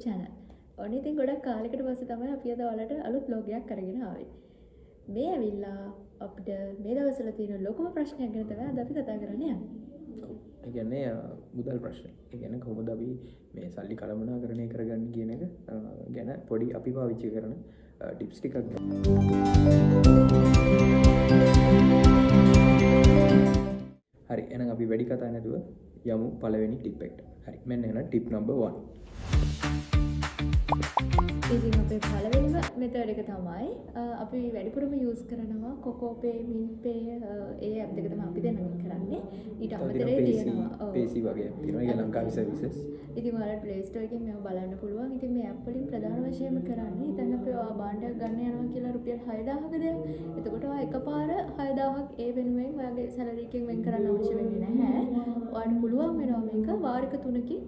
channel. ඔන්න ඉතින් ගොඩක් කාලයකට පස්සේ තමයි අපි අද ඔයාලට අලුත් vlog එකක් අරගෙන ආවේ. මේ ඇවිල්ලා අපිට මේ දවස්වල තියෙන ලොකුම ප්‍රශ්නයක් ගැන තමයි අද අපි කතා කරන්න යන්නේ. ඒ කියන්නේ මුදල් ප්‍රශ්න. ඒ කියන්නේ කොහොමද අපි මේ සල්ලි කළමනාකරණය කරගන්නේ කියන එක ගැන පොඩි අපි පාවිච්චි කරන ටිප්ස් ටිකක් ගන්න. හරි එහෙනම් අපි වැඩි කතා නැතුව යමු පළවෙනි ටිප් එකට. හරි මෙන්න එහෙනම් ටිප් නම්බර් 1. ඉතින් අපේ පළවෙනිම මෙතඩ් එක තමයි අපි වැඩිපුරම යූස් කරනවා කොකෝපේ මින්පේ ඒ ඇප් දෙක තමයි අපි දෙන්නම කරන්නේ. ඊට අමතරව තියෙනවා පේසි වගේ තියෙනවා. ඒක ලංකාවේ සර්විසස්. ඉතින් ඔයාලට Play Store එකෙන් මේව බලන්න පුළුවන්. ඉතින් මේ ඇප් වලින් ප්‍රධාන වශයෙන්ම කරන්නේ දැන් අපි භාණ්ඩයක් ගන්න යනවා කියලා රුපියල් 6000ක දෙයක්. එතකොට ඔයා එකපාර 6000ක් ඒ වෙනුවෙන් ඔයාගේ සැලරි එකෙන් වෙන් කරන්න අවශ්‍ය වෙන්නේ නැහැ. ඔයාලට පුළුවන් වෙනවා මේක වාරික 3කින්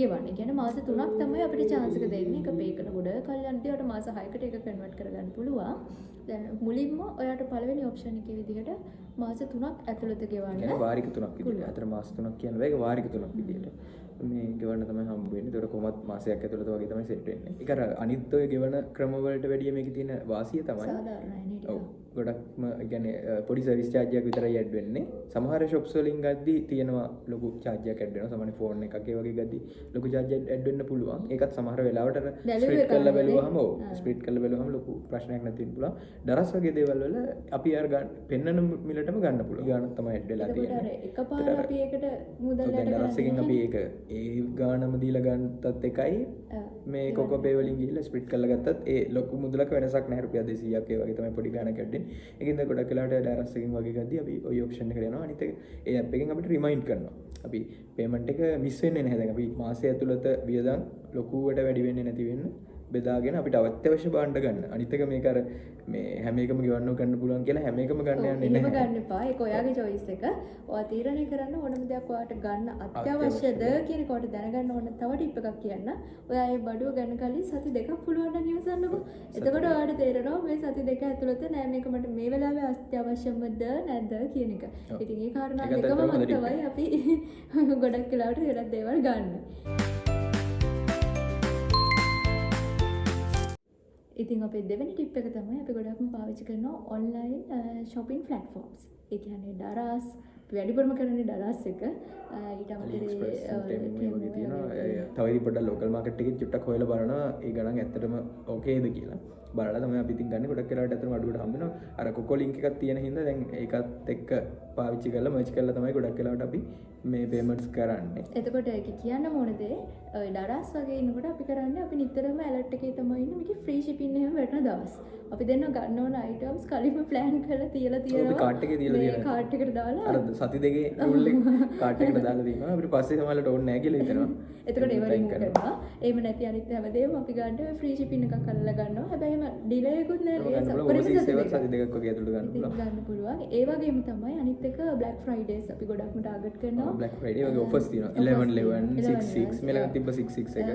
ගෙවන්න. ඒ කියන්නේ මාස 3ක් තමයි අපිට chance එක දෙන්නේ. එක පේ කරනකොට කල්යන්ට ඔයාලට මාස 6කට ඒක කන්වර්ට් කරගන්න පුළුවන්. දැන් මුලින්ම ඔයාලට පළවෙනි ඔප්ෂන් එකේ විදිහට මාස 3ක් ඇතුළත ගෙවන්න. يعني වාරික 3ක් විදිහට. අතර මාස 3ක් කියන එක වාරික 3ක් විදිහට. මේ ගෙවන්න තමයි හම්බ වෙන්නේ. ඒකට කොහොමත් මාසයක් ඇතුළත වගේ තමයි සෙට් වෙන්නේ. ඒක අර අනිත් ඔය ගෙවන ක්‍රම වලට වැඩිය මේකේ තියෙන වාසිය තමයි සාධාරණයි නේද? ඔව්. ගොඩක්ම يعني පොඩි සර්විස් charge එකක් විතරයි ඇඩ් වෙන්නේ. සමහර shops වලින් ගද්දි තියෙනවා ලොකු charge එකක් ඇඩ් වෙනවා. සමහර ෆෝන් එකක් ඒ වගේ ගද්දි ලොකු charge එකක් ඇඩ් වෙන්න පුළුවන්. ඒකත් සමහර වෙලාවට අර ස්ප්ලිට් කරලා බැලුවාම ඔව් ස්ප්ලිට් කරලා බැලුවාම ලොකු ප්‍රශ්නයක් නැති වෙන්න පුළුවන්. දරස් වගේ දේවල් වල අපි අර පෙන්නන මිලටම ගන්න පුළුවන්. ගානක් තමයි ඇඩ් වෙලා තියෙන්නේ. එකපාර අපි ඒකට මුදල් දැන් දරස් එකෙන් අපි ඒක ඒ ගානම දීලා ගන්නත් එකයි මේ කොකෝපේ වලින් ගිහිල්ලා ස්ප්ලිට් කරලා ගත්තත් ඒ ලොකු මුදලක වෙනසක් නැහැ. රුපියල් 200ක් ඒ වගේ තමයි පොඩි ගානක් ඇඩ් වෙන්නේ. ඒකින්ද ගොඩක් වෙලාවට ඩයරස් එකකින් වගේ ගද්දී අපි ওই ඔප්ෂන් එකට යනවා. අනිත් එක ඒ ඇප් එකෙන් අපිට රිමයින්ඩ් කරනවා. අපි පේමන්ට් එක මිස් වෙන්නේ නැහැ. දැන් අපි මාසය ඇතුළත වියදම් ලොකුවට වැඩි වෙන්නේ නැති වෙන්න බෙදාගෙන අපිට අවශ්‍ය භාණ්ඩ ගන්න. අනිත් එක මේක අර මේ හැම එකම ගෙවන්න ගන්න පුළුවන් කියලා හැම එකම ගන්න යන්නේ නැහැ. එහෙම ගන්න එපා. ඒක ඔයාගේ choice එක. ඔයා තීරණය කරන්න ඕනම දෙයක් ඔයාට ගන්න අත්‍යවශ්‍යද කියන එක ඔයාට දැනගන්න ඕන තව ටිප් එකක් කියන්න. ඔයා මේ බඩුව ගන්න කලින් සති දෙකක් පුළුවන් නම් ඉවසන්නකෝ. එතකොට ඔයාට තේරෙනවා මේ සති දෙක ඇතුළත නෑ මේක මට මේ වෙලාවේ අත්‍යවශ්‍යමද නැද්ද කියන එක. ඉතින් ඒ කාරණා දෙකම මත තමයි අපි ගොඩක් වෙලාවට වෙනත් දේවල් ගන්න. ඉතින් අපේ දෙවෙනි ටිප් එක තමයි අපි ගොඩක්ම පාවිච්චි කරන ඔන්ලයින් shopping platforms. ඒ කියන්නේ දරස් වැඩිපුරම කරන්නේ දරස් එක. ඊට අමතරව තව ඉතින් පොඩ්ඩක් ලෝකල් මාකට් එකේ චුට්ටක් හොයලා බලනවා ඒ ගණන් ඇත්තටම ඕකේද කියලා. බලලා තමයි අපි ඉතින් ගන්නේ. ගොඩක් වෙලාවට ඇත්තටම අඩුවට හම්බ වෙනවා. අර කොකෝ ලින්ක් එකක් තියෙන හින්දා දැන් ඒකත් එක්ක පාවිච්චි කරලා මර්ජ් කරලා තමයි ගොඩක් වෙලාවට අපි මේ පේමන්ට්ස් කරන්නේ. එතකොට ඒක කියන්න ඕන දේ ඔය දරස් වගේ ඉන්නකොට අපි කරන්නේ අපි නිතරම ඇලර්ට් එකේ තමයි ඉන්නේ. මේකේ ෆ්‍රී shipping එහෙම වැටෙන දවස්. අපි දෙන්න ගන්න ඕන items කලින්ම plan කරලා තියලා තියෙනවා. අපි කාට් එකේ තියලා තියෙනවා. මේ කාට් එකට දාලා අර සති දෙකේ රූල් එක කාට් එකට දාලා තියෙනවා. අපිට පස්සේ සමහරවිට ඕනේ නැහැ කියලා හිතනවා. එතකොට ඒව රිමූව් කරනවා. එහෙම නැති අනිත් හැමදේම අපි ගන්න ෆ්‍රී shipping එකක් අල්ලලා ගන්නවා. හැබැයි එහෙම ඩිලේ එකකුත් නැහැ. සති දෙකක් වගේ ඇතුළට ගන්න පුළුවන්. ගන්න පුළුවන්. ඒ වගේම තමයි අනිත් එක Black Fridays අපි ගොඩක්ම ටාගට් කරනවා. Black Friday වගේ offers තියෙනවා. 11 66 මේලක තිබ්බ 66 එක.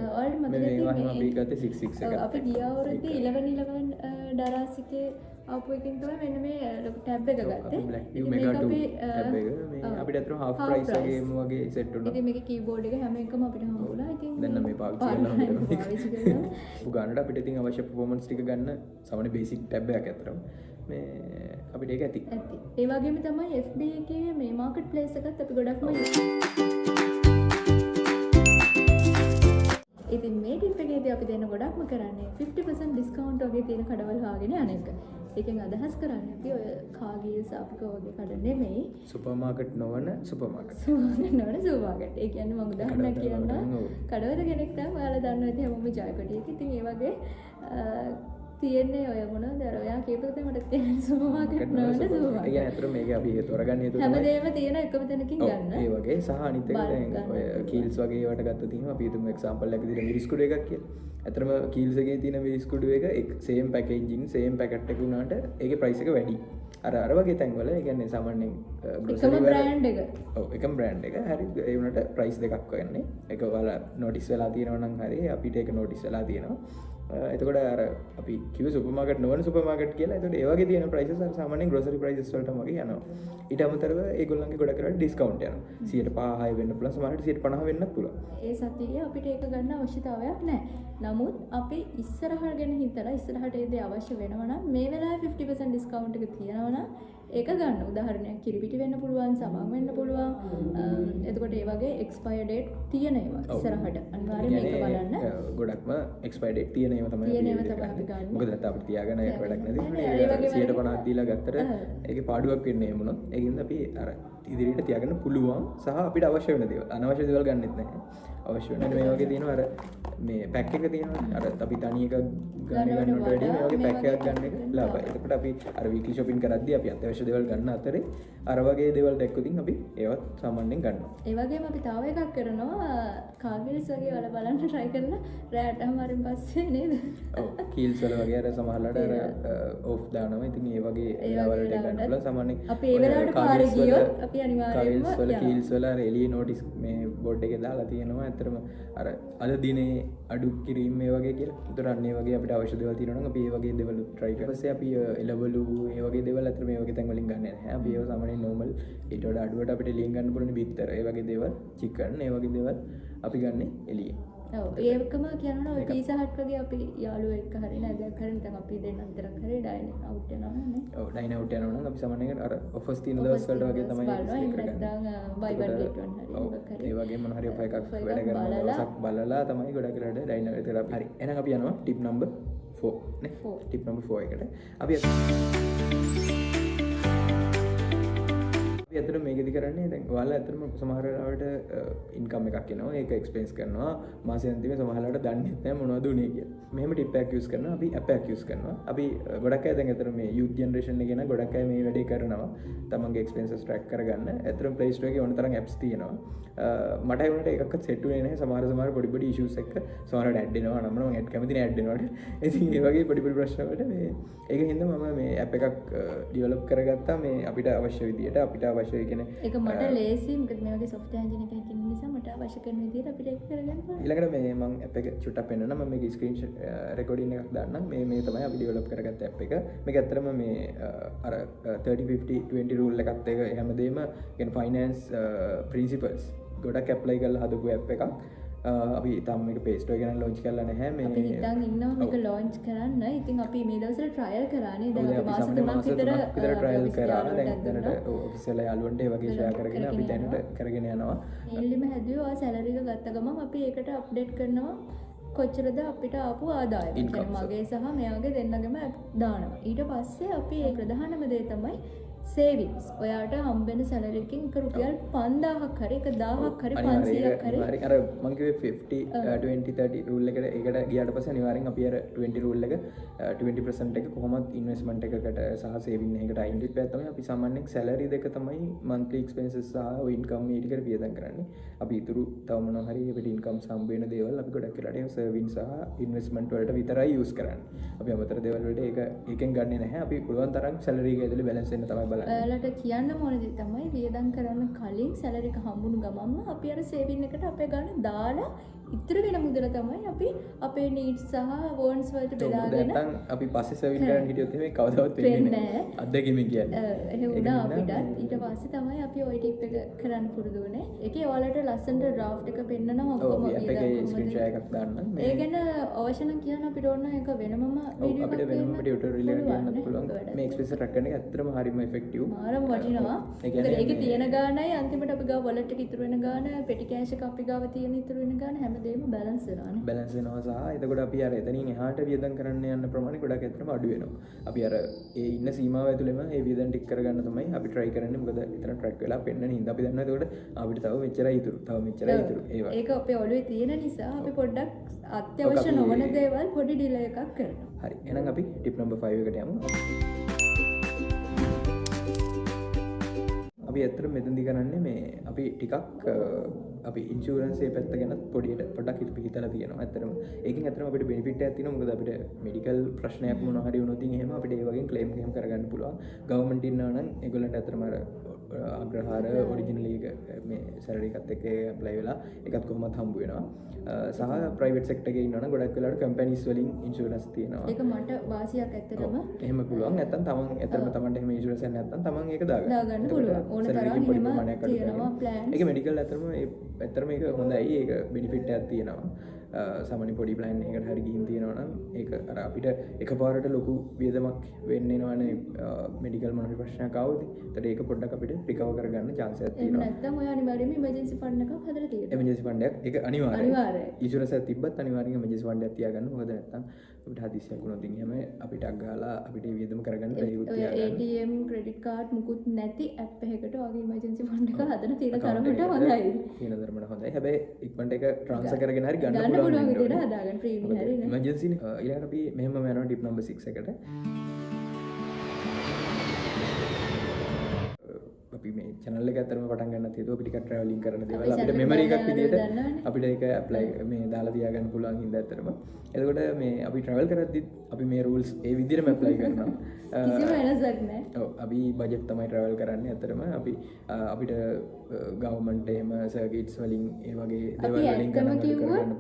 මේ මේවා හැම අපි ගත්තේ 66 එක. අපි ගිය අවුරුද්දේ 11 දරාසිකේ ආපු එකෙන් තමයි මෙන්න මේ ලොකු ටැබ් එක ගත්තේ. Black New Mega 2 ටැබ් එක මේ අපිට අතන half price වගේම වගේ set වුණා. ඉතින් මේකේ keyboard එක හැම එකම අපිට හම්බුණා. ඉතින් දැන් නම් මේ පාවිච්චි කරනවා අපිට. ගන්නට අපිට ඉතින් අවශ්‍ය performance ටික ගන්න සාමාන්‍ය basic ටැබ් එකක් අතරම මේ අපිට ඒක ඇති. ඒ වගේම තමයි FB එකේ මේ මාකට් ප්ලේස් එකත් අපි ගොඩක්ම ඉතින් මේ ටිප් එකේදී අපි දෙන්න ගොඩක්ම කරන්නේ 50% ඩිස්කවුන්ට් වගේ තියෙන කඩවල් හොයාගෙන යන එක. ඒකෙන් අදහස් කරන්නේ අපි ඔය කාගීස් අපිකෝ වගේ කඩ නෙමෙයි. සුපර් මාකට් නොවන සුපර් මාකට්. Supermarket. ඒ කියන්නේ මම උදාහරණයක් කියන්න කඩවල කෙනෙක් නම් ඔයාලා දන්නවා ඉතින් හැමෝම ජයකොටියක. ඉතින් ඒ වගේ තියෙන්නේ ඔය මොනවද අර ඔයා කියපු දේ මට තියෙන සුපර් මාකට් නොවන සුපර් මාකට්. ඒ කියන්නේ අතට මේක අපි තෝරගන්න හේතුව හැමදේම තියෙන එකම තැනකින් ගන්න. ඒ වගේ සහ අනිත් එක දැන් ඔය කීල්ස් වගේ ඒවට ගත්තොත් එහෙනම් අපි හිතමු එක්සැම්පල් එකක් විදිහට මිරිස් කුඩු එකක් කියලා. අතරම කීල්ස් එකේ තියෙන මිරිස් කුඩු එක සේම් පැකේජින් සේම් පැකට් එක වුණාට ඒකේ ප්‍රයිස් එක වැඩි. අර වගේ තැන්වල ඒ කියන්නේ සාමාන්‍යයෙන් එකම බ්‍රෑන්ඩ් එක. ඔව් එකම බ්‍රෑන්ඩ් එක. හරි ඒ වුණාට ප්‍රයිස් දෙකක් වෙන්නේ. ඒක ඔයාලා නොටිස් වෙලා තියෙනවා නම් හරි අපිට ඒක නොටිස් වෙලා තියෙනවා. එතකොට අර අපි කිව්ව සුපර්මාකට් නොවන සුපර්මාකට් කියලා. එතකොට ඒ වගේ තියෙන ප්‍රයිසස් අර සාමාන්‍යයෙන් ග්‍රොසරි ප්‍රයිසස් වලටම වගේ යනවා. ඊට අමතරව ඒගොල්ලන්ගේ ගොඩක් කරලා ඩිස්කවුන්ට් යනවා. 105 වෙන්න පුළුවන්, සමහරවිට 150 වෙන්නත් පුළුවන්. ඒ සතියේ අපිට ඒක ගන්න අවශ්‍යතාවයක් නැහැ. නමුත් අපි ඉස්සරහට ගැන හිතලා ඉස්සරහට ඒ දේ අවශ්‍ය වෙනවා නම් මේ වෙලාවේ 50% ඩිස්කවුන්ට් එක තියෙනවා නම් ඒක ගන්න. උදාහරණයක් කිරිපිටි වෙන්න පුළුවන්, සමන් වෙන්න පුළුවන්. එතකොට ඒ වගේ එක්ස්පයර් ඩේට් තියෙන ඒවා ඉස්සරහට අනිවාර්යයෙන් මේක බලන්න. ගොඩක්ම එක්ස්පයර් ඩේට් තියෙන ඒවා තමයි අපි ගන්න. මොකද නැත්නම් අපිට තියාගන්න ඒක වැඩක් නැති. 150ක් දීලා ගත්තට ඒකේ පාඩුවක් වෙන්නේ මොනොත්. ඒකින්ද අපි අර ඉදිරියට තියාගන්න පුළුවන් සහ අපිට අවශ්‍ය වෙන දේවල් අනවශ්‍ය දේවල් ගන්නෙත් නැහැ. අවශ්‍ය වෙන මේ වගේ තියෙනවා අර මේ පැක් එක තියෙනවා. අර අපි තනි එක ගන්නවට වැඩිය මේ වගේ පැක් එකක් ගන්න එක ලාභයි. එතකොට අපි අර වීක්ලි shopping කරද්දී අපි අත්‍යවශ්‍ය දේවල් ගන්න අතරේ අර වගේ දේවල් දැක්කොතින් අපි ඒවත් සාමාන්‍යයෙන් ගන්නවා. ඒ වගේම අපි තව එකක් කරනවා කාගිල්ස් වගේ වල බලන්න try කරන රැටම වරින් පස්සේ නේද? ඔව් කීල්ස් වල වගේ අර සමහරලාට අර ඔෆ් දානවා. ඉතින් ඒ වගේ ඒවලට ගන්න පුළුවන් සාමාන්‍යයෙන්. අපි ඒ වෙලාවට පාරේ ගියොත් අපි අනිවාර්යයෙන්ම කාගිල්ස් වල කීල්ස් වල අර එළියේ notice මේ බෝඩ් එකේ දාලා තියෙනවා. ඇත්තටම අර අද දිනේ අඩු කිරීම මේ වගේ කියලා. ඒතර අන්න ඒ වගේ අපිට අවශ්‍ය දේවල් තියෙනවා නම් අපි ඒ වගේ දේවල් try කරලා ඊපස්සේ අපි එලවලු ඒ වගේ දේවල් අතර මේ වගේ තැන් වලින් ගන්න නැහැ. අපි ඒව සාමාන්‍යයෙන් normal ඊට වඩා අඩුවට අපිට ලියන් ගන්න පුළුවන් බිත්තර ඒ වගේ දේවල් chicken ඒ වගේ දේවල් අපි ගන්න එළියේ. ඔව් ඒකම කියනවා ඔය පීසා හට් වගේ අපි යාළුවෝ එක්ක හරි නැදයක් හරි නැත්නම් අපි දෙන්න අතරක් හරි ඩයින් අවුට් යනවා නේ. ඔව් ඩයින් අවුට් යනවා නම් අපි සාමාන්‍යයෙන් අර ඔෆර්ස් තියෙන දවස් වලට වගේ තමයි ඒක කරන්නේ. buy one get one හරි මොකක් හරි. ඒ වගේ මොන හරි ඔෆර් එකක් වැඩ කරන දවසක් බලලා තමයි ගොඩක් වෙලාවට ඩයින් අවුට් කරලා හරි. එහෙනම් අපි යනවා ටිප් නම්බර් 4 නේ. ටිප් නම්බර් 4 එකට. අපි ඇත්තට මේකෙදි කරන්නේ දැන් ඔයාලා ඇත්තටම සමහර වෙලාවට ඉන්කම් එකක් එනවා ඒක එක්ස්පෙන්ස් කරනවා මාසෙ අන්තිමේ සමහරලාට දන්නේ නැහැ මොනවද උනේ කියලා. මෙහෙම ටිප් එකක් යූස් කරනවා අපි ඇප් එකක් යූස් කරනවා. අපි ගොඩක් අය දැන් ඇත්තට මේ යූත් ජෙනරේෂන් එකේ නම් ගොඩක් අය මේ වැඩේ කරනවා. තමන්ගේ එක්ස්පෙන්සස් ට්‍රැක් කරගන්න. ඇත්තටම Play Store එකේ ඕන තරම් ඇප්ස් තියෙනවා. මට ඒ වුණාට එකක්වත් සෙට් වෙන්නේ නැහැ. සමහර පොඩි ඉෂුස් එක්ක සමහරට ඇඩ් එනවා නම් මම ඇඩ් කැමති නැහැ ඇඩ් එනවට. ඉතින් ඒ වගේ පොඩි ප්‍රශ්න වලට මේ ඒක හින්දා මම මේ ඇප් එකක් ඩෙවලොප් කරගත්තා මේ අපිට අවශ්‍ය විදියට අපිට අවශ්‍ය කියන ඒක මට ලේසි මොකද මේ වගේ software engineer කෙනෙක් ඉන්න නිසා මට අවශ්‍ය කරන විදියට අපිට ඒක කරගන්න පුළුවන්. ඊළඟට මේ මම ඇප් එක චුට්ටක් පෙන්නන්න මම මේක ස්ක්‍රීන් රෙකෝඩින් එකක් දාන්නම්. මේ තමයි අපි ඩෙවලොප් කරගත්ත ඇප් එක. මේක ඇත්තටම මේ අර 30-50-20 රූල් එකත් එක හැමදේම කියන්නේ ෆයිනෑන්ස් ප්‍රින්සිපල්ස් ගොඩක් ඇප්ලයි කරලා හදපු ඇප් එකක්. අපි තාම මේක Play Store එකෙන් ලොන්ච් කරලා නැහැ. මේ අපි හිතන් ඉන්නවා මේක ලොන්ච් කරන්න. ඉතින් අපි මේ දවස්වල ට්‍රයල් කරානේ. දැන් අපි මාස 3ක් විතර ට්‍රයල් කරා. දැන් දැනට ඔෆිෂියල් යාළුවන්ට ඒ වගේ ෂෙයා කරගෙන අපි දැනට කරගෙන යනවා. එල්ලිම හැදුවේ ඔය සැලරි එක ගත්ත ගමන් අපි ඒකට අප්ඩේට් කරනවා. කොච්චරද අපිට ආපු ආදායම. මගේ සහ මෙයාගේ දෙන්නගෙම දානවා. ඊට පස්සේ අපි ඒ ප්‍රධානම දේ තමයි සේවිංස්. ඔයාට හම්බෙන සැලරි එකෙන් රුපියල් 5000ක් හරි 1000ක් හරි 500ක් හරි අර මම කිව්වේ 50-20-30 රූල් එකට ඒකට ගියාට පස්සේ අනිවාර්යෙන් අපි අර 20 රූල් එක 20% එක කොහොමද ඉන්වෙස්ට්මන්ට් එකකට සහ සේවින් එකකට අයින් ටිප් එක තමයි අපි සාමාන්‍යයෙන් සැලරි දෙක තමයි monthly expenses සහ income මේ ටිකට වියදම් කරන්නේ. අපි ඉතුරු තව මොනවා හරි අපිට income හම්බ වෙන දේවල් අපි ගොඩක් වෙලාට ඒ සේවින් සහ ඉන්වෙස්ට්මන්ට් වලට විතරයි යූස් කරන්නේ. අපි අමතර දේවල් වලට ඒකෙන් ගන්නෙ නැහැ. අපි පුළුවන් තරම් සැලරි එක ඇතුලේ බැලන්ස් වෙන්න තමයි ඔයාලට කියන්න ඕන දේ තමයි වියදම් කරන්න කලින් සැලරි එක හම්බුණු ගමන්ම අපි අර සේවින් එකට අපේ ගන්න දාලා ඉතුරු වෙන මුදල තමයි අපි අපේ නීඩ්ස් සහ වොන්ට්ස් වලට බෙදාගෙන නැත්නම් අපි පස්සේ සේවින් කරන්න හිටියොත් එහෙම කවදාවත් වෙන්නේ නැහැ. අත්දැකීම කියන්නේ. එහෙම වුණා අපිට. ඊට පස්සේ තමයි අපි ওই ටිප් එක කරන්න පුරුදු වුණේ. ඒකේ ඔයාලට ලස්සනට ડ્રાෆ්ට් එක පෙන්නනවා ඔක්කොම ඒකේ ස්ක්‍රීන් ෂොට් එකක් දාන්න. ඒ ගැන අවශ්‍ය නම් කියන්න අපිට ඕන එක වෙනමම වීඩියෝ එකක් අපිට වෙනම ටියුටෝරියල් එකක් ගන්නත් පුළුවන්. මේ එක්ස්පෙන්ස් ට්‍රැක් කරන එක ඇත්තටම හරිම ඉෆෙක්ටිව්. මාරම වටිනවා. ඒකේ තියෙන ගාණයි අන්තිමට අපි ගාව වොලට් එක ඉතුරු වෙන ගාණ, පෙටි කෑෂ් එක අපි ගාව තියෙන ඉතුරු වෙන ගාණ හැමදේම බැලන්ස් වෙනවා. බැලන්ස් වෙනවා සහ එතකොට අපි අර එතනින් එහාට වියදම් කරන්න යන ප්‍රමාණය ගොඩක් ඇත්තටම අඩු වෙනවා. අපි අර ඒ ඉන්න සීමාව ඇතුළෙම ඒ වියදම් ටික කරගන්න තමයි අපි try කරන්නේ. මොකද එතන track වෙලා පෙන්නන හින්දා අපි දන්නවා එතකොට අපිට තව මෙච්චරයි ඉතුරු. තව මෙච්චරයි ඉතුරු. ඒක අපේ ඔළුවේ තියෙන නිසා අපි පොඩ්ඩක් අත්‍යවශ්‍ය නොවන දේවල් පොඩි ඩිලේ එකක් කරනවා. හරි. එහෙනම් අපි ටිප් නම්බර් 5 එකට යමු. අපි ඇත්තට මෙතනදී කරන්නේ මේ අපි ටිකක් අපි ඉන්ෂුරන්ස් එක පැත්ත ගැන පොඩ්ඩක් හිතලා තියෙනවා. ඇත්තටම ඒකෙන් ඇත්තටම අපිට බෙනිෆිට් එකක් තියෙනවා. මොකද අපිට මෙඩිකල් ප්‍රශ්නයක් මොනවා හරි වුණොත් එහෙම අපිට ඒ වගේ ක්ලේම් කරගන්න පුළුවන්. ගවර්න්මන්ට් ඉන්නවා නම් ඒගොල්ලන්ට ඇත්තටම අර අග්‍රහාර ඔරිජිනලි මේ සැලරි එකත් එක්ක ඇප්ලයි වෙලා ඒකත් කොහොමත් හම්බ වෙනවා. සහ ප්‍රයිවට් සෙක්ටර් එකේ ඉන්නවනම් ගොඩක් වෙලාවට කම්පැනිස් වලින් ඉන්ෂුරන්ස් තියෙනවා. ඒක මට වාසියක් ඇත්තටම. එහෙම පුළුවන්. නැත්තම් තමන් ඇත්තටම තමන්ට එහෙම ඉන්ෂුරන්ස් එකක් නැත්තම් තමන් ඒක දාගන්න පුළුවන්. ඕන තරම් එහෙම තියෙනවා ප්ලෑන්ස්. ඒක මෙඩිකල් ඇත්තටම ඒක හොඳයි. ඒක බෙනිෆිට් එකක් තියෙනවා. සාමාන්‍ය පොඩි ප්ලෑන් එකකට හරි ගිහින් තියෙනවා නම් ඒක අර අපිට එකපාරට ලොකු වියදමක් වෙන්න එනවනේ මෙඩිකල් මොන හරි ප්‍රශ්නයක් ආවොත්. ඒතර ඒක පොඩ්ඩක් අපිට රිකවර් කරගන්න chance එකක් තියෙනවා. එහෙම නැත්නම් ඔය අනිවාර්යයෙන්ම ඉමර්ජන්සි ෆන්ඩ් එකක් හදලා තියෙනවා. එමර්ජන්සි ෆන්ඩ් එකක් ඒක අනිවාර්යයි. ඉන්ෂුරන්ස් එකක් තිබ්බත් අනිවාර්යෙන් එමර්ජන්සි ෆන්ඩ් එකක් තියාගන්න. මොකද නැත්නම් අපිට හදිසියක් වුණොත් එහෙම අපිට අග්ගාලා අපිට වියදම කරගන්න බැරි වුත් තියාගන්න. ATM ක්‍රෙඩිට් කාඩ් මුකුත් නැති ඇප් එකකට වගේ ඉමර්ජන්සි ෆන්ඩ් එක හදලා තියෙන තරමට හොඳයි. තියෙන තරමට හොඳයි. හැබැයි ඉක්මනට ඒක ට්‍රාන්ස්ෆර් කරගෙන හරි ගන්න පුළුවන් විදිහට හදාගන්න ෆ්‍රීමි හරි නේ. ඉමර්ජන්සි නේ. ඊළඟට අපි මෙහෙම යනවා ටිප් නම්බර් 6 එකට. අපි මේ channel එක ඇත්තටම පටන් ගන්නත් හේතුව අපි ටිකක් travelling කරන දේවල් අපිට memory එකක් විදිහට අපිට ඒක apply මේ දාලා තියාගන්න පුළුවන් හින්දා ඇත්තටම. එතකොට මේ අපි travel කරද්දි අපි මේ rules ඒ විදිහටම apply කරනවා. කිසිම වෙනසක් නැහැ. ඔව් අපි budget තමයි travel කරන්නේ ඇත්තටම. අපි අපිට government එහෙම circuits වලින් ඒ වගේ දේවල් වලින් කරන්න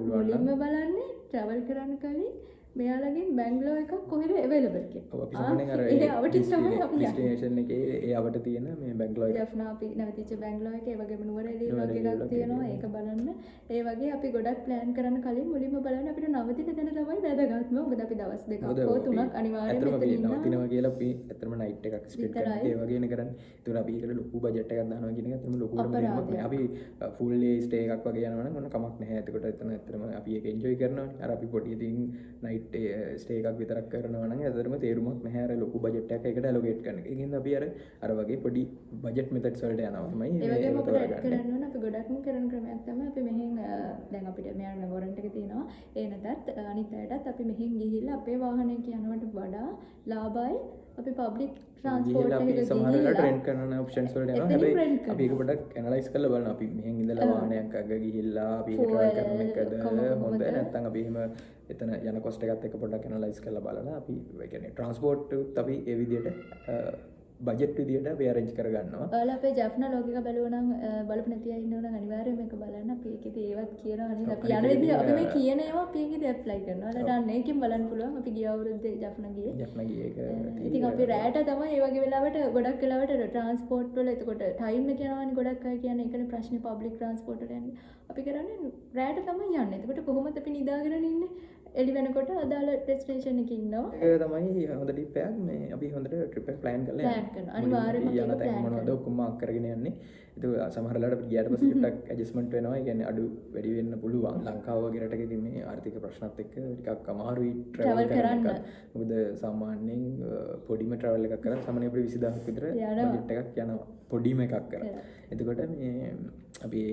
පුළුවන්. මුලින්ම බලන්නේ travel කරන්න කලින් මෙයාලගෙන් බැංගලෝ එකක් කොහෙද available කියලා. ඔව් අපි සමහරවිට අර ඒ අවට තමයි අපි destination එකේ ඒ අවට තියෙන මේ බැංගලෝ එක. ජෆ්නා අපි නැවතිච්ච බැංගලෝ එක ඒ වගේම නුවරඑළිය වගේ එකක් තියෙනවා. ඒක බලන්න. ඒ වගේ අපි ගොඩක් plan කරන්න කලින් මුලින්ම බලන්න අපිට නවතින තැන තමයි වැදගත්ම. මොකද අපි දවස් දෙකක් හෝ තුනක් අනිවාර්යයෙන්ම මෙතන ඉන්නවා. නවතිනවා කියලා අපි ඇත්තටම night එකක් spend කරනවා. ඒ වගේනේ කරන්නේ. ඒතකොට අපි ඒකට ලොකු budget එකක් දානවා කියන එක ඇත්තටම ලොකුම දෙයක් නෑ. අපි full day stay එකක් වගේ යනවා නම් මොන කමක් නැහැ. එතකොට එතන ඇත්තටම අපි ඒක enjoy කරනවානේ. අර අපි පොඩි ඉතින් night stay එකක් විතරක් කරනවා නම් ඇත්තටම තේරුමක් නැහැ. අර ලොකු budget එකක් ඒකට allocate කරන එක. ඒකින්ද අපි අර වගේ පොඩි budget methods වලට යනවා තමයි. ඒ වගේම අපිට කරන්න ඕන අපි ගොඩක්ම කරන ක්‍රමයක් තමයි අපි මෙහෙන් දැන් අපිට මෙයාගේ warrant එක තියෙනවා. ඒ නැතත් අනිත් අයටත් අපි මෙහෙන් ගිහිල්ලා අපේ වාහනයක යනවට වඩා ලාභයි අපි public transport එකක ගිහිල්ලා සමහරවිට rent කරන options වලට යනවා. හැබැයි අපි ඒක පොඩ්ඩක් analyze කරලා බලනවා. අපි මෙහෙන් ඉඳලා වාහනයක් අග ගිහිල්ලා අපි travel කරන එකද හොඳ නැත්නම් අපි එහෙම එතන යන cost එකත් එක්ක පොඩ්ඩක් analyze කරලා බලලා අපි ඒ කියන්නේ transport උත් අපි ඒ විදිහට බජට් විදියට අපි arrange කරගන්නවා. ඔයාලා අපේ ජෆ්නා ලෝගික බලුවා නම් බලපු නැති අය ඉන්නවනම් අනිවාර්යයෙන් මේක බලන්න. අපි ඒකෙදි ඒවත් කියනවා නේද? අපි යන විදිහ අපි මේ කියන ඒවා අපි ඒකෙදි apply කරනවා. ඔයාලට අන්න ඒකෙන් බලන්න පුළුවන්. අපි ගිය අවුරුද්දේ ජෆ්නා ගියේ. ජෆ්නා ගියේ ඒක. ඉතින් අපි රැයට තමයි ඒ වගේ වෙලාවට ගොඩක් වෙලාවට ට්‍රාන්ස්පෝර්ට් වල එතකොට ටයිම් එක යනවානේ ගොඩක් අය කියන්නේ ඒකනේ ප්‍රශ්නේ පබ්ලික් ට්‍රාන්ස්පෝර්ට් වල යන්නේ. අපි කරන්නේ රැයට තමයි යන්නේ. එතකොට කොහොමද අපි නිදාගෙන ඉන්නේ? එළි වෙනකොට අදාළ ඩෙස්ටිනේෂන් එකේ ඉන්නවා. ඒක තමයි හොඳ ටිප් එකක්. මේ අපි හොඳට ට්‍රිප් එක plan කරලා යනවා. අනිවාර්යයෙන්ම යන තැන් මොනවද ඔක්කොම මාක් කරගෙන යන්නේ. ඒක සමහර වෙලාවට ගියාට පස්සේ ටිකක් ඇඩ්ජස්ට්මන්ට් වෙනවා. ඒ කියන්නේ අඩු වැඩි වෙන්න පුළුවන්. ලංකාව වගේ රටක ඉතින් මේ ආර්ථික ප්‍රශ්නත් එක්ක ටිකක් අමාරුයි travel කරන්න. මොකද සාමාන්‍යයෙන් පොඩිම travel එකක් කරා සාමාන්‍යයෙන් අපිට 20000ක් විතර බජට් එකක් යනවා. පොඩිම එකක් කරා. එතකොට මේ අපි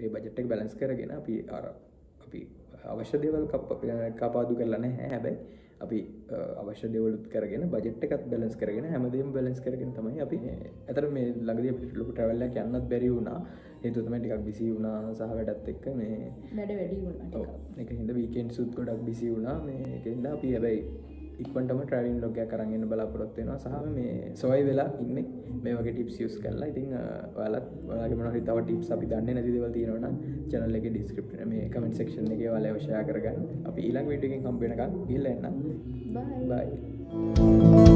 ඒ බජට් එක බැලන්ස් කරගෙන අපි අවශ්‍ය දේවල් කපාදු කරලා නැහැ. හැබැයි අපි අවශ්‍ය දේවලුත් කරගෙන බජට් එකත් බැලන්ස් කරගෙන හැමදේම බැලන්ස් කරගෙන තමයි අපි අතර මේ ළඟදී අපිට ලොකු travel එකක් යන්නත් බැරි වුණා. හේතුව තමයි ටිකක් busy වුණා සහ වැඩත් එක්ක මේ වැඩ වැඩි වුණා ටිකක්. ඒක හින්දා weekends උත් ගොඩක් busy වුණා. මේකෙන්ද අපි හැබැයි ඉක්මනටම traveling vlog එකක් අරන් එන්න බලාපොරොත්තු වෙනවා. සහ මේ සොයයි වෙලා ඉන්නේ මේ වගේ tips use කරලා. ඉතින් ඔයාලගේ මොනවා හරි තව tips අපි දන්නේ නැති දේවල් තියෙනවා නම් channel එකේ description මේ comment section එකේ ඔයාලා ඒව share කරගන්න. අපි ඊළඟ වීඩියෝ එකකින් හම්බ වෙනකන් ගිහිල්ලා එන්න. Bye. Bye.